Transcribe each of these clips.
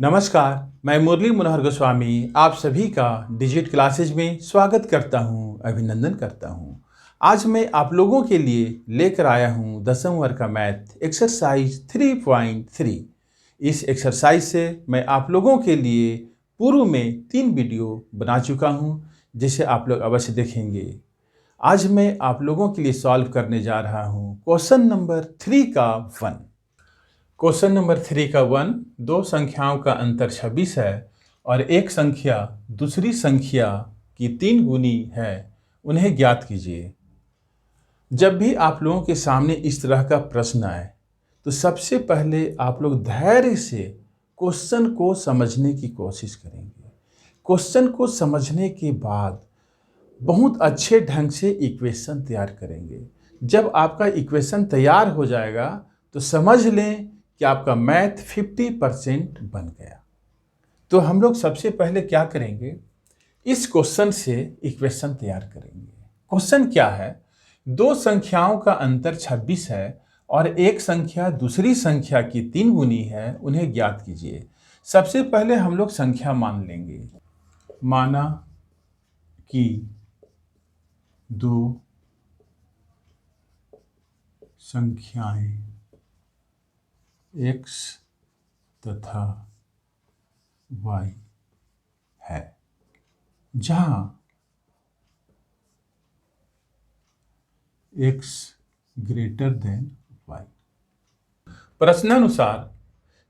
नमस्कार, मैं मुरली मनोहर गोस्वामी आप सभी का डिजिट क्लासेज में स्वागत करता हूं, अभिनंदन करता हूं। आज मैं आप लोगों के लिए लेकर आया हूं 10वीं वर्ग का मैथ एक्सरसाइज 3.3। इस एक्सरसाइज से मैं आप लोगों के लिए पूर्व में 3 वीडियो बना चुका हूं, जिसे आप लोग अवश्य देखेंगे। आज मैं आप लोगों के लिए सॉल्व करने जा रहा हूं क्वेश्चन नंबर 3 का 1। क्वेश्चन नंबर 3 का 1, दो संख्याओं का अंतर 26 है और एक संख्या दूसरी संख्या की 3 गुनी है, उन्हें ज्ञात कीजिए। जब भी आप लोगों के सामने इस तरह का प्रश्न आए तो सबसे पहले आप लोग धैर्य से क्वेश्चन को समझने की कोशिश करेंगे। क्वेश्चन को समझने के बाद बहुत अच्छे ढंग से इक्वेशन तैयार करेंगे। जब आपका इक्वेशन तैयार हो जाएगा तो समझ लें कि आपका मैथ 50% बन गया। तो हम लोग सबसे पहले क्या करेंगे, इस क्वेश्चन से इक्वेशन तैयार करेंगे। क्वेश्चन क्या है, दो संख्याओं का अंतर 26 है और एक संख्या दूसरी संख्या की 3 गुनी है, उन्हें ज्ञात कीजिए। सबसे पहले हम लोग संख्या मान लेंगे। माना कि दो संख्याएं x तथा y है, जहां x ग्रेटर देन y। प्रश्नानुसार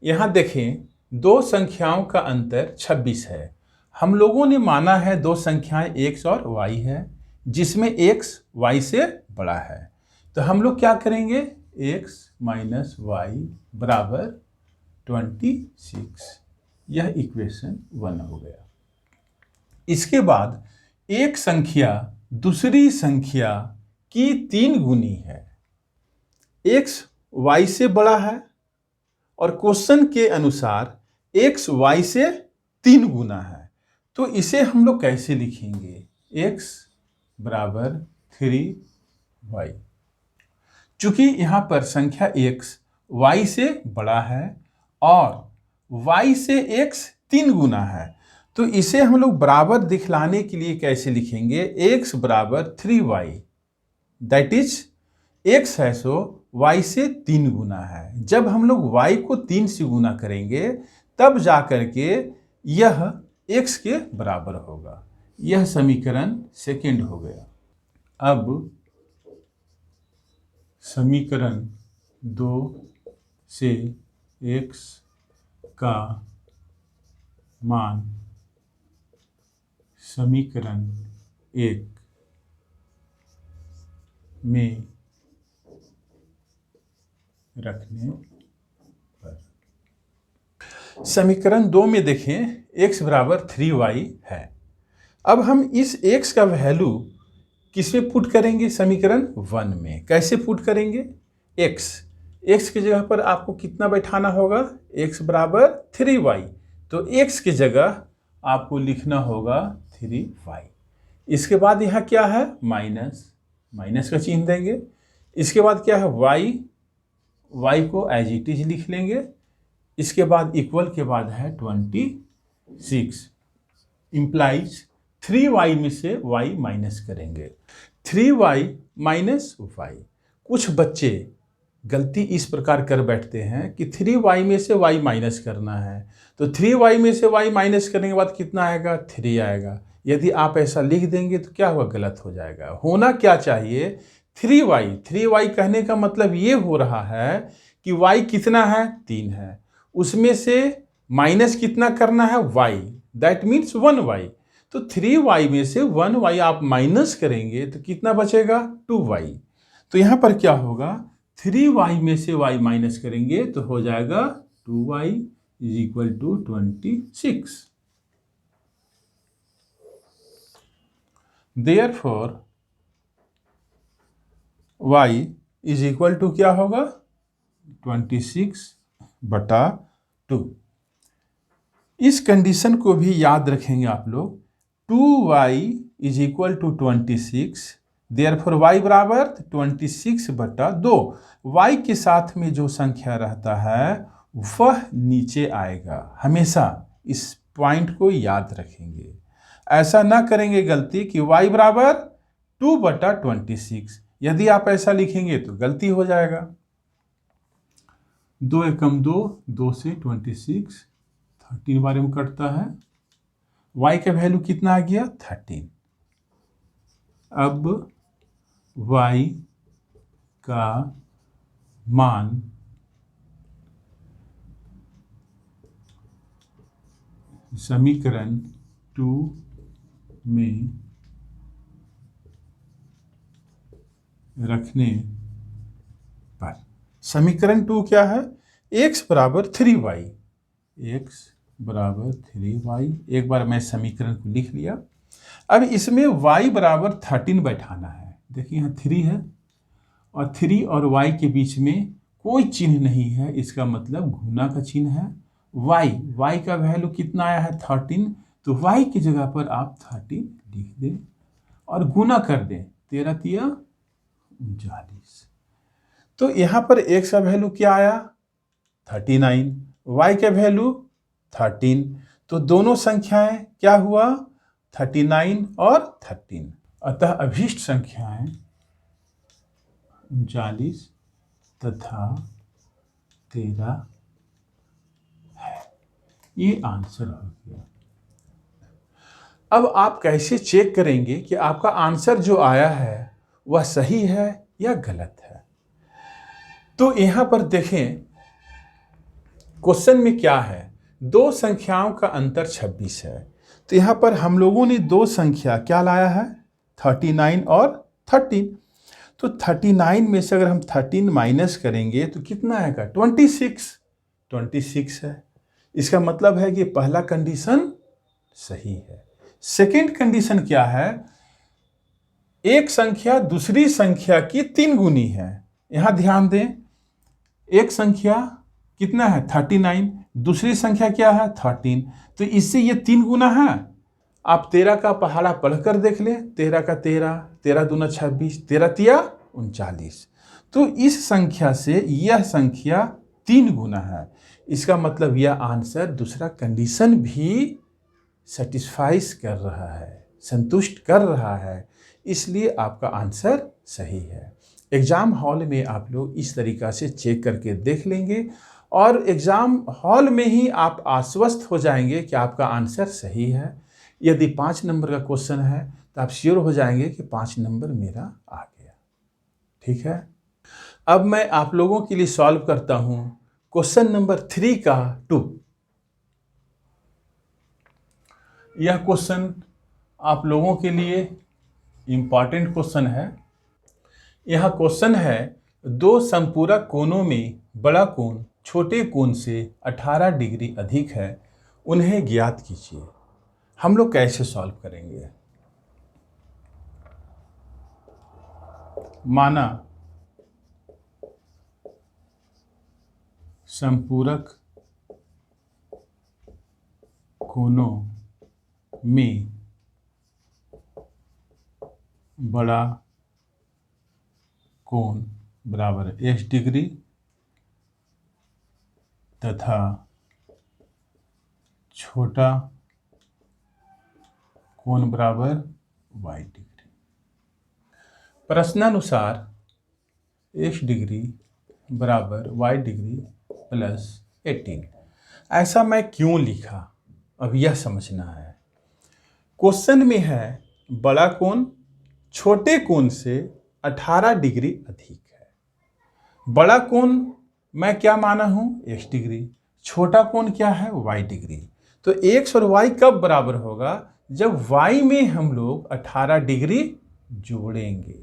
यहां देखें, दो संख्याओं का अंतर 26 है। हम लोगों ने माना है दो संख्याएं x और y है, जिसमें x y से बड़ा है। तो हम लोग क्या करेंगे, x माइनस वाई बराबर 26। यह इक्वेशन 1 हो गया। इसके बाद एक संख्या दूसरी संख्या की 3 गुनी है। x y से बड़ा है और क्वेश्चन के अनुसार x y से 3 गुना है। तो इसे हम लोग कैसे लिखेंगे, x बराबर 3y। चूंकि यहाँ पर संख्या x y से बड़ा है और y से x 3 गुना है, तो इसे हम लोग बराबर दिखलाने के लिए कैसे लिखेंगे, x बराबर 3y। दैट इज x है सो y से 3 गुना है। जब हम लोग y को 3 से गुना करेंगे तब जाकर के यह x के बराबर होगा। यह समीकरण सेकंड हो गया। अब समीकरण 2 से x का मान समीकरण 1 में रखने पर, समीकरण 2 में देखें x बराबर 3y है। अब हम इस x का वैल्यू किसमें पुट करेंगे, समीकरण 1 में। कैसे पुट करेंगे, x की जगह पर आपको कितना बैठाना होगा, x बराबर 3y। तो x की जगह आपको लिखना होगा 3y। इसके बाद यहाँ क्या है, माइनस का चिन्ह देंगे। इसके बाद क्या है, y को एज इट इज लिख लेंगे। इसके बाद इक्वल के बाद है 26, इंप्लाइज 3y में से y माइनस करेंगे, 3y माइनस y। कुछ बच्चे गलती इस प्रकार कर बैठते हैं कि 3y में से y माइनस करना है, तो 3y में से y माइनस करने के बाद कितना आएगा, 3 आएगा। यदि आप ऐसा लिख देंगे तो क्या हुआ, गलत हो जाएगा। होना क्या चाहिए, 3y कहने का मतलब ये हो रहा है कि y कितना है, 3 है, उसमें से माइनस कितना करना है, y, दैट मीन्स 1y। तो 3y में से 1y आप माइनस करेंगे तो कितना बचेगा, 2y। तो यहाँ पर क्या होगा, 3y में से y माइनस करेंगे तो हो जाएगा 2y is equal to 26। Therefore y is equal to क्या होगा, 26/2। इस कंडीशन को भी याद रखेंगे आप लोग। 2y is equal to 26, therefore y बराबर 26/2। y के साथ में जो संख्या रहता है वह नीचे आएगा। हमेशा इस पॉइंट को याद रखेंगे। ऐसा ना करेंगे गलती कि y बराबर 2/26। यदि आप ऐसा लिखेंगे तो गलती हो जाएगा। 2 एकम 2, 2 से 26, 13 बारे में कटता है। y का वैल्यू कितना आ गया? 13। अब y का मान समीकरण 2 में रखने पर, समीकरण 2 क्या है? x बराबर 3y, x बराबर 3y। एक बार मैं समीकरण को लिख लिया। अब इसमें y बराबर 13 बैठाना है। देखिए यहाँ 3 है और 3 और y के बीच में कोई चिन्ह नहीं है, इसका मतलब गुना का चिन्ह है। y का वैल्यू कितना आया है? 13। तो y की जगह पर आप 13 लिख दें और गुना कर दें। 13 तिया 39। तो यहाँ पर x का वैल्यू क्या आया? 39, y का वैल्यू 13। तो दोनों संख्याएं क्या हुआ? 39 और 13। अतः अभीष्ट संख्याएं 39 तथा 13 है। ये आंसर हो गया। अब आप कैसे चेक करेंगे कि आपका आंसर जो आया है वह सही है या गलत है? तो यहां पर देखें क्वेश्चन में क्या है। दो संख्याओं का अंतर 26 है। तो यहां पर हम लोगों ने दो संख्या क्या लाया है? 39 और 13। तो 39 में से अगर हम 13 माइनस करेंगे तो कितना आएगा? 26 है। इसका मतलब है कि पहला कंडीशन सही है। सेकंड कंडीशन क्या है? एक संख्या दूसरी संख्या की 3 गुनी है। यहां ध्यान दें, एक संख्या कितना है? 39, दूसरी संख्या क्या है? 13। तो इससे ये 3 गुना है। आप 13 का पहाड़ा पढ़कर देख लें। 13 का 13, 13 दूना 26, 13 तिया 39। तो इस संख्या से यह संख्या 3 गुना है। इसका मतलब यह आंसर दूसरा कंडीशन भी सेटिस्फाइज कर रहा है, संतुष्ट कर रहा है। इसलिए आपका आंसर सही है। एग्ज़ाम हॉल में आप लोग इस तरीक़ा से चेक करके देख लेंगे और एग्ज़ाम हॉल में ही आप आश्वस्त हो जाएंगे कि आपका आंसर सही है। यदि 5 नंबर का क्वेश्चन है तो आप श्योर हो जाएंगे कि 5 नंबर मेरा आ गया। ठीक है। अब मैं आप लोगों के लिए सॉल्व करता हूँ क्वेश्चन नंबर 3 का 2। यह क्वेश्चन आप लोगों के लिए इम्पॉर्टेंट क्वेश्चन है। यह क्वेश्चन है, दो संपूरक कोणों में बड़ा कोण छोटे कोण से 18 डिग्री अधिक है, उन्हें ज्ञात कीजिए। हम लोग कैसे सॉल्व करेंगे? माना संपूरक कोणों में बड़ा कोण बराबर x डिग्री तथा छोटा कोण बराबर y डिग्री। प्रश्नानुसार x डिग्री बराबर y डिग्री प्लस 18। ऐसा मैं क्यों लिखा, अब यह समझना है। क्वेश्चन में है बड़ा कोण छोटे कोण से 18 डिग्री अधिक है। बड़ा कोण मैं क्या माना हूं? x degree. छोटा कोण क्या है? y degree. तो x और y कब बराबर होगा? जब y में हम लोग 18 डिग्री जोड़ेंगे,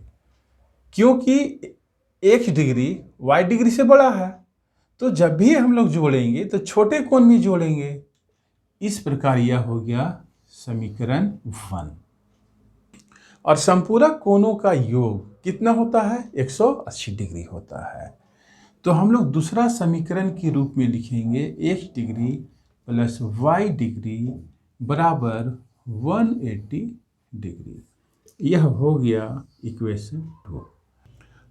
क्योंकि x डिग्री y डिग्री से बड़ा है। तो जब भी हम लोग जोड़ेंगे तो छोटे कोण भी जोड़ेंगे। इस प्रकार यह हो गया समीकरण 1। और संपूरक कोणों का योग कितना होता है? 180 डिग्री होता है। तो हम लोग दूसरा समीकरण के रूप में लिखेंगे x degree plus y degree बराबर 180 डिग्री। यह हो गया इक्वेशन 2।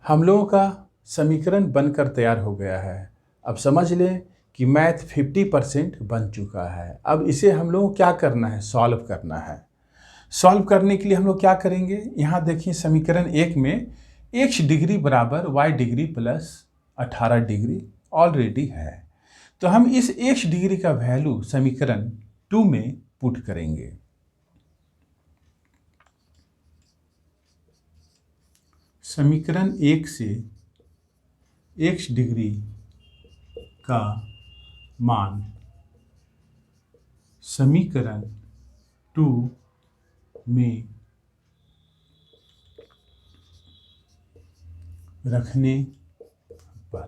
हम लोगों का समीकरण बनकर तैयार हो गया है। अब समझ लें कि मैथ 50% बन चुका है। अब इसे हम लोग को क्या करना है, सॉल्व करना है। सॉल्व करने के लिए हम लोग क्या करेंगे, यहाँ देखिए समीकरण 1 में x डिग्री बराबर y degree plus 18 degree already है। तो हम इस x डिग्री का वैल्यू समीकरण 2 में पुट करेंगे। समीकरण 1 से x डिग्री का मान समीकरण 2 में रखने पर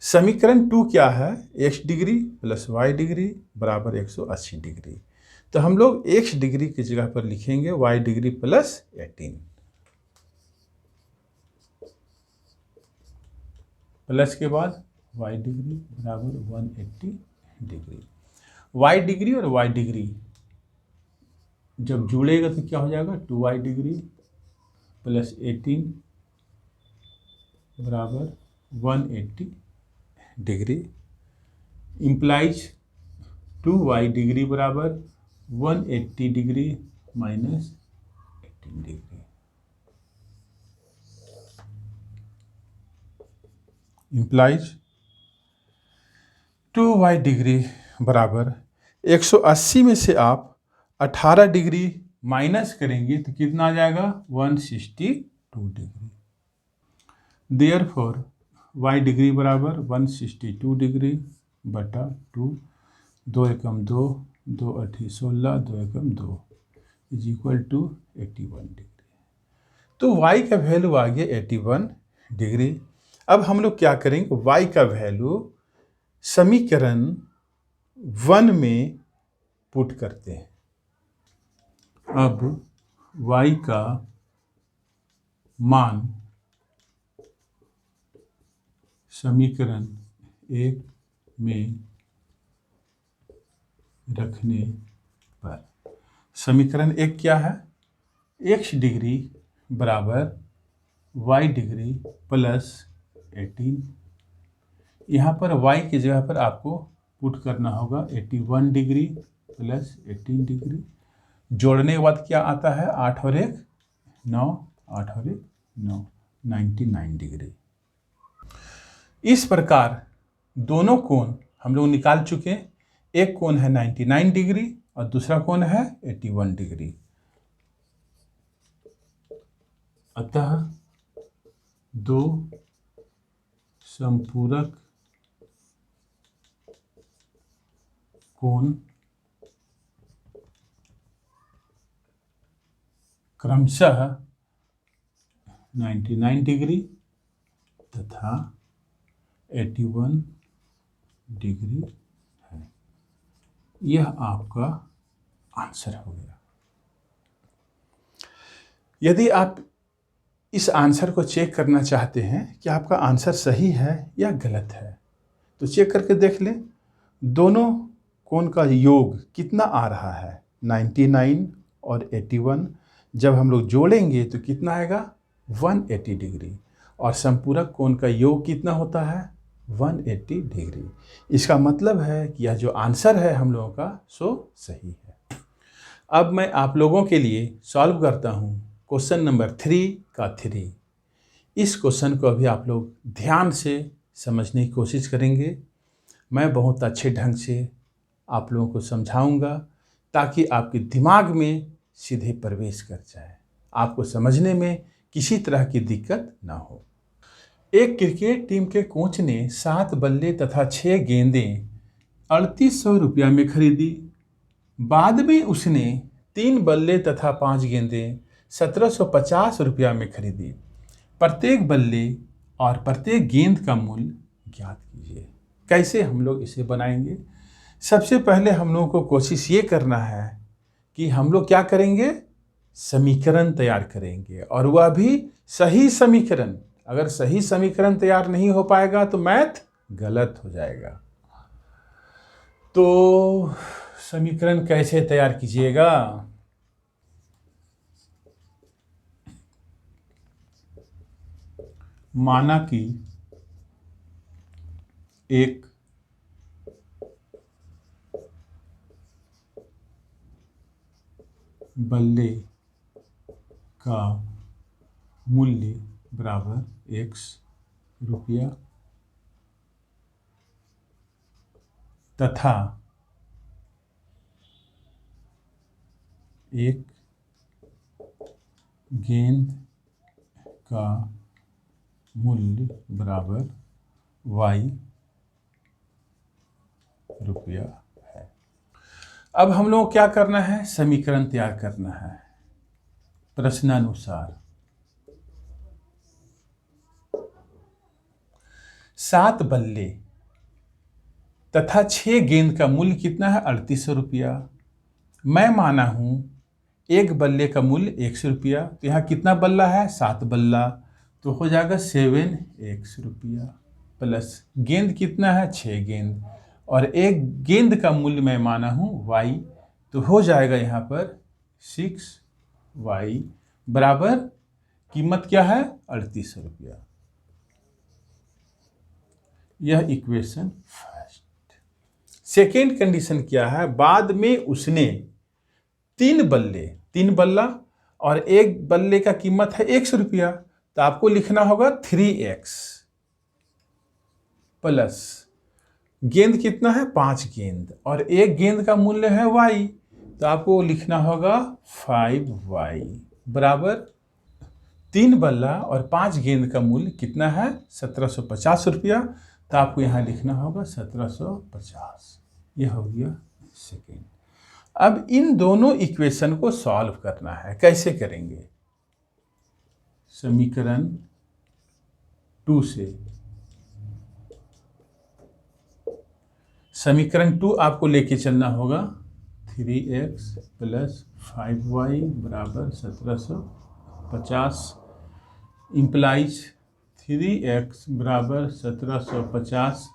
समीकरण 2 क्या है, x degree plus y degree बराबर 180 डिग्री। तो हम लोग x डिग्री की जगह पर लिखेंगे y डिग्री प्लस 18 प्लस के बाद y डिग्री बराबर 180 डिग्री। y डिग्री और y डिग्री जब जुड़ेगा तो क्या हो जाएगा, 2y डिग्री प्लस 18 बराबर 180 डिग्री इम्प्लाइज 2y डिग्री बराबर 180 degree minus 18 degree. Implies 2y degree बराबर 180 में से आप 18 डिग्री माइनस करेंगे तो कितना आ जाएगा, 162 डिग्री। देयरफॉर y डिग्री बराबर 162 डिग्री बटा 2, 2 एकम 2, 2 अठी 16, 2 एकम 2 इज इक्वल टू 81 डिग्री। तो y का वैल्यू आ गया 81 डिग्री। अब हम लोग क्या करेंगे, y का वैल्यू समीकरण 1 में पुट करते हैं। अब y का मान समीकरण 1 में रखने पर समीकरण 1 क्या है, x डिग्री बराबर y डिग्री प्लस 18। यहाँ पर y की जगह पर आपको पुट करना होगा 81 डिग्री प्लस 18 डिग्री। जोड़ने के बाद क्या आता है, 8 और 1 9, 8 और 1 9, 99 डिग्री। इस प्रकार दोनों कोण हम लोग निकाल चुके हैं। एक कोण है 99 डिग्री और दूसरा कोण है 81 डिग्री। अतः दो संपूरक कोण क्रमशः 99 डिग्री तथा 81 डिग्री है। यह आपका आंसर हो गया। यदि आप इस आंसर को चेक करना चाहते हैं कि आपका आंसर सही है या गलत है, तो चेक करके देख लें दोनों कोण का योग कितना आ रहा है। 99 और 81 जब हम लोग जोड़ेंगे तो कितना आएगा, 180 डिग्री। और संपूरक कोण का योग कितना होता है, 180 डिग्री। इसका मतलब है कि यह जो आंसर है हम लोगों का सो सही है। अब मैं आप लोगों के लिए सॉल्व करता हूँ क्वेश्चन नंबर 3 का 3। इस क्वेश्चन को अभी आप लोग ध्यान से समझने की कोशिश करेंगे। मैं बहुत अच्छे ढंग से आप लोगों को समझाऊंगा ताकि आपके दिमाग में सीधे प्रवेश कर जाए, आपको समझने में किसी तरह की दिक्कत ना हो। एक क्रिकेट टीम के कोच ने 7 बल्ले तथा 6 गेंदें 3800 रुपया में खरीदी। बाद में उसने 3 बल्ले तथा 5 गेंदें 1750 रुपया में खरीदी। प्रत्येक बल्ले और प्रत्येक गेंद का मूल्य ज्ञात कीजिए। कैसे हम लोग इसे बनाएंगे, सबसे पहले हम लोगों को कोशिश ये करना है कि हम लोग क्या करेंगे, समीकरण तैयार करेंगे, और वह भी सही समीकरण। अगर सही समीकरण तैयार नहीं हो पाएगा तो मैथ गलत हो जाएगा। तो समीकरण कैसे तैयार कीजिएगा, माना कि एक बल्ले का मूल्य बराबर x रुपया तथा एक गेंद का मूल्य बराबर y रुपया है। अब हम लोग क्या करना है, समीकरण तैयार करना है प्रश्नानुसार। 7 बल्ले तथा 6 गेंद का मूल्य कितना है, 3800 रुपया। मैं माना हूं एक बल्ले का मूल्य 100 रुपया, तो यहाँ कितना बल्ला है, 7 बल्ला, तो हो जाएगा 7x रुपया, प्लस गेंद कितना है, 6 गेंद, और एक गेंद का मूल्य मैं माना हूं y, तो हो जाएगा यहाँ पर 6y बराबर कीमत क्या है, 3800 रुपया। यह इक्वेशन फर्स्ट। सेकेंड कंडीशन क्या है, बाद में उसने 3 बल्ला और एक बल्ले का कीमत है 100 रुपया, तो आपको लिखना होगा 3x प्लस गेंद कितना है, 5 गेंद, और एक गेंद का मूल्य है y, तो आपको लिखना होगा 5y बराबर 3 बल्ला और 5 गेंद का मूल्य कितना है, 1750 रुपया, तो आपको यहाँ लिखना होगा 1750। यह हो गया सेकेंड। अब इन दोनों इक्वेशन को सॉल्व करना है। कैसे करेंगे, समीकरण 2 से। समीकरण 2 आपको लेके चलना होगा 3x प्लस 5y बराबर 1750 इम्प्लाइज 3x बराबर 1750,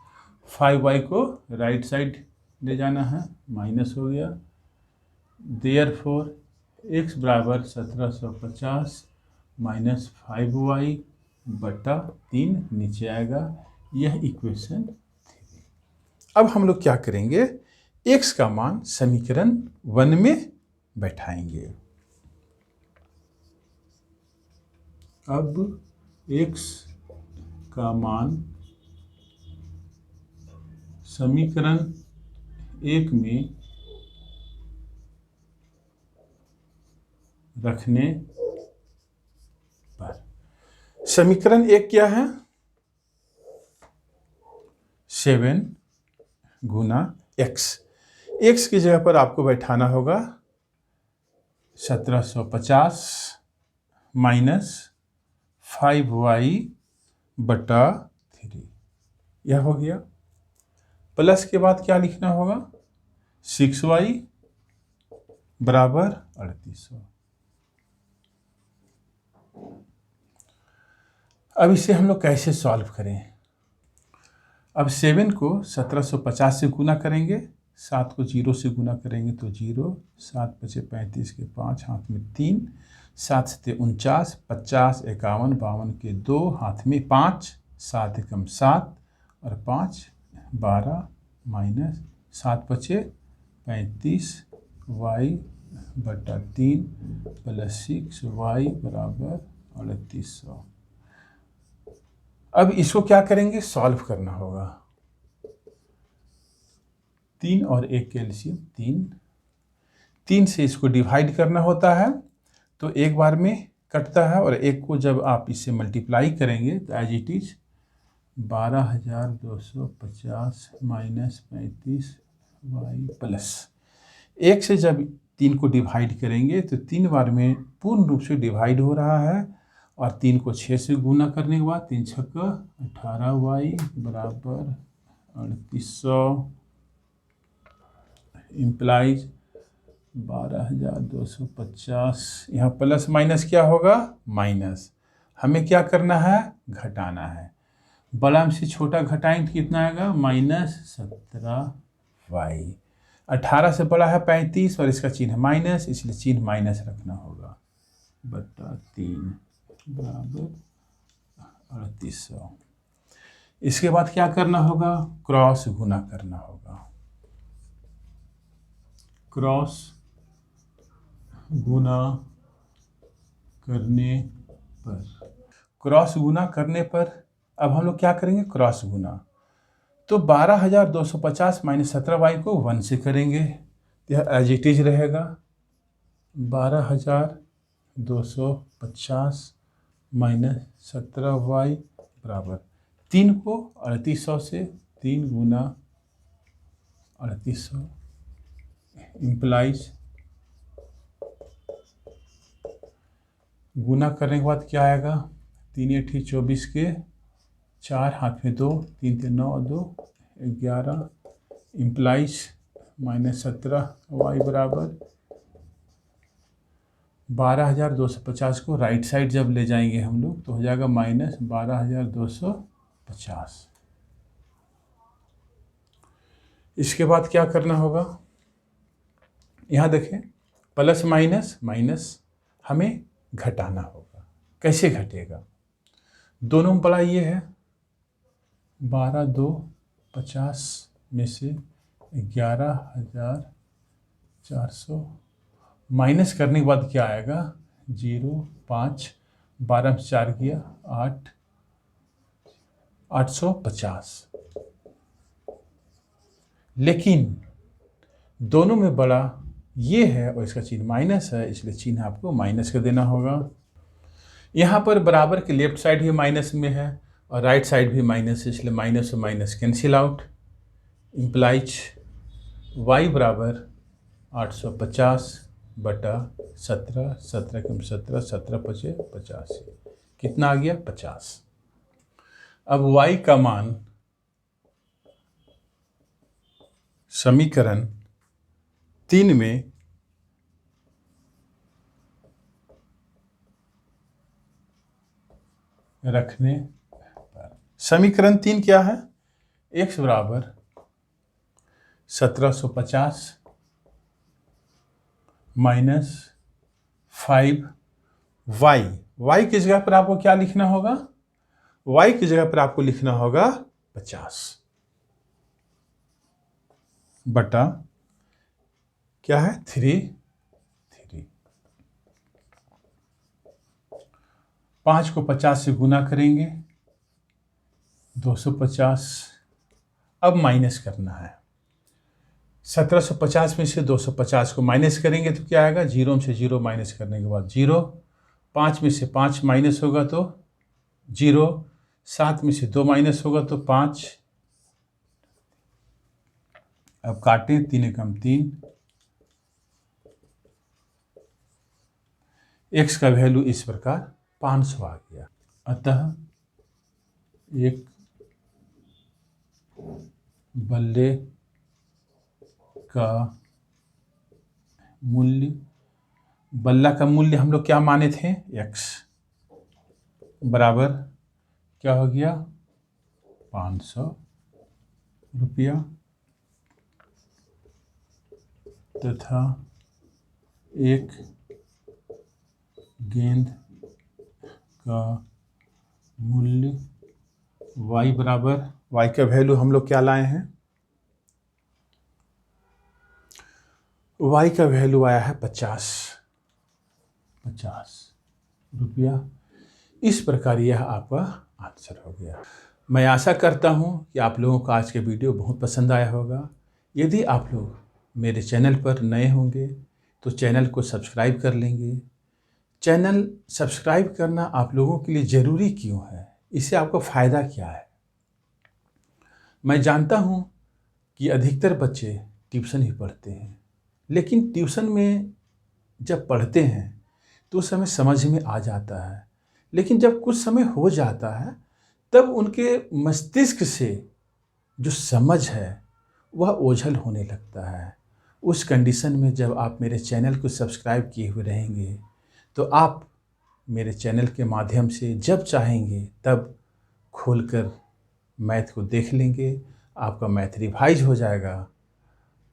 5y को राइट साइड ले जाना है, माइनस हो गया, देयरफॉर x बराबर 1750 माइनस 5y बटा 3 नीचे आएगा। यह इक्वेशन 3। अब हम लोग क्या करेंगे, x का मान समीकरण 1 में बैठाएंगे। अब x का मान समीकरण 1 में रखने पर, समीकरण 1 क्या है, 7 गुना x की जगह पर आपको बैठाना होगा 1750 माइनस 5y बटा 3, यह हो गया। प्लस के बाद क्या लिखना होगा, 6y बराबर 3800। अब इसे हम लोग कैसे सॉल्व करें, अब 7 को 1750 से गुना करेंगे, 7 को 0 से गुना करेंगे तो 0, 7 बचे 35 के 5, हाथ में 3, 7 सते 49, 50, 51, 52 के 2, हाथ में 5, 7 एकम 7 और 5 12 माइनस 7 बचे 35 y बटा 3 प्लस 6y बराबर 3800। अब इसको क्या करेंगे, सॉल्व करना होगा। 3 और 1 के एलसीएम 3 से इसको डिवाइड करना होता है, तो एक बार में कटता है, और एक को जब आप इससे मल्टीप्लाई करेंगे तो as it is 12250 minus 35y plus 1 से जब 3 को डिवाइड करेंगे तो 3 बार में पूर्ण रूप से डिवाइड हो रहा है, और 3 को 6 से गुना करने के बाद 3 छक्का 18y बराबर 3800 इम्प्लाइज 12250। यहाँ प्लस माइनस क्या होगा, माइनस, हमें क्या करना है, घटाना है। बड़ा में से छोटा घटाएंगे कितना आएगा, माइनस 17y। 18 से बड़ा है 35 और इसका चिन्ह माइनस, इसलिए चिन्ह माइनस रखना होगा, बटा 3 बराबर 3800। इसके बाद क्या करना होगा, क्रॉस गुना करना होगा। क्रॉस गुना करने पर, क्रॉस गुना करने पर अब हम लोग क्या करेंगे, क्रॉस गुना। तो 12,250 माइनस 17y को 1 से करेंगे, यह एज इट इज रहेगा। 12,250 माइनस 17y बराबर 3 को 3800 से, 3 गुना 3800 इम्प्लाइज, गुना करने के बाद क्या आएगा, 3 8 24 के 4 हाथ में 2, 3 3 9 2 11 इम्प्लाइज माइनस 17y बराबर 12,250 को राइट साइड जब ले जाएंगे हम लोग तो हो जाएगा माइनस 12,250। इसके बाद क्या करना होगा, यहाँ देखें प्लस माइनस माइनस हमें घटाना होगा। कैसे घटेगा, दोनों में बड़ा ये है, 12,250 में से 11,400 माइनस करने के बाद क्या आएगा, 0 5 12 में 4 किया 8 850। लेकिन दोनों में बड़ा ये है और इसका चिन्ह माइनस है, इसलिए चिन्ह आपको माइनस का देना होगा। यहाँ पर बराबर के लेफ्ट साइड भी माइनस में है और राइट साइड भी माइनस है, इसलिए माइनस और minus cancel out. Implies y बराबर 850 बटा 17, 17 कम 17, 17 पचे 85, कितना आ गया 50। अब y का मान समीकरण 3 में रखने पर, समीकरण 3 क्या है, x बराबर 1750 माइनस 5y, y की जगह पर आपको क्या लिखना होगा, y की जगह पर आपको लिखना होगा 50 बटा क्या है 3 5 को 50 से गुना करेंगे 250। अब माइनस करना है, 1750 में से 250 को माइनस करेंगे तो क्या आएगा, 0 में से 0 माइनस करने के बाद 0, 5 में से 5 माइनस होगा तो 0, 7 में से 2 माइनस होगा तो 5। अब काटें, 3 एकम 3, x का वैल्यू इस प्रकार 500 आ गया। अतः एक बल्ले का मूल्य, बल्ला का मूल्य हम लोग क्या माने थे, x बराबर क्या हो गया 500 रुपया, तथा एक गेंद का मूल्य y बराबर, y का वैल्यू हम लोग क्या लाए हैं, y का वैल्यू आया है 50 रुपया। इस प्रकार यह आपका आंसर हो गया। मैं आशा करता हूँ कि आप लोगों को आज के वीडियो बहुत पसंद आया होगा। यदि आप लोग मेरे चैनल पर नए होंगे तो चैनल को सब्सक्राइब कर लेंगे। चैनल सब्सक्राइब करना आप लोगों के लिए ज़रूरी क्यों है, इससे आपको फ़ायदा क्या है। मैं जानता हूँ कि अधिकतर बच्चे ट्यूशन ही पढ़ते हैं, लेकिन ट्यूशन में जब पढ़ते हैं तो उस समय समझ में आ जाता है, लेकिन जब कुछ समय हो जाता है तब उनके मस्तिष्क से जो समझ है वह ओझल होने लगता है। उस कंडीशन में जब आप मेरे चैनल को सब्सक्राइब किए हुए रहेंगे तो आप मेरे चैनल के माध्यम से जब चाहेंगे तब खोलकर मैथ को देख लेंगे, आपका मैथ रिवाइज हो जाएगा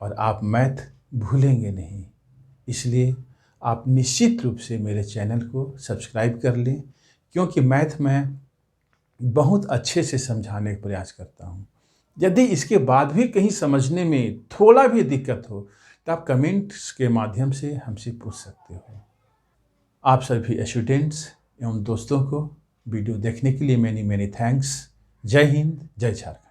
और आप मैथ भूलेंगे नहीं। इसलिए आप निश्चित रूप से मेरे चैनल को सब्सक्राइब कर लें, क्योंकि मैथ में बहुत अच्छे से समझाने का प्रयास करता हूँ। यदि इसके बाद भी कहीं समझने में थोड़ा भी दिक्कत हो तो आप कमेंट्स के माध्यम से हमसे पूछ सकते हो। आप सभी स्टूडेंट्स एवं दोस्तों को वीडियो देखने के लिए मैनी मैनी थैंक्स। जय हिंद, जय झारखंड।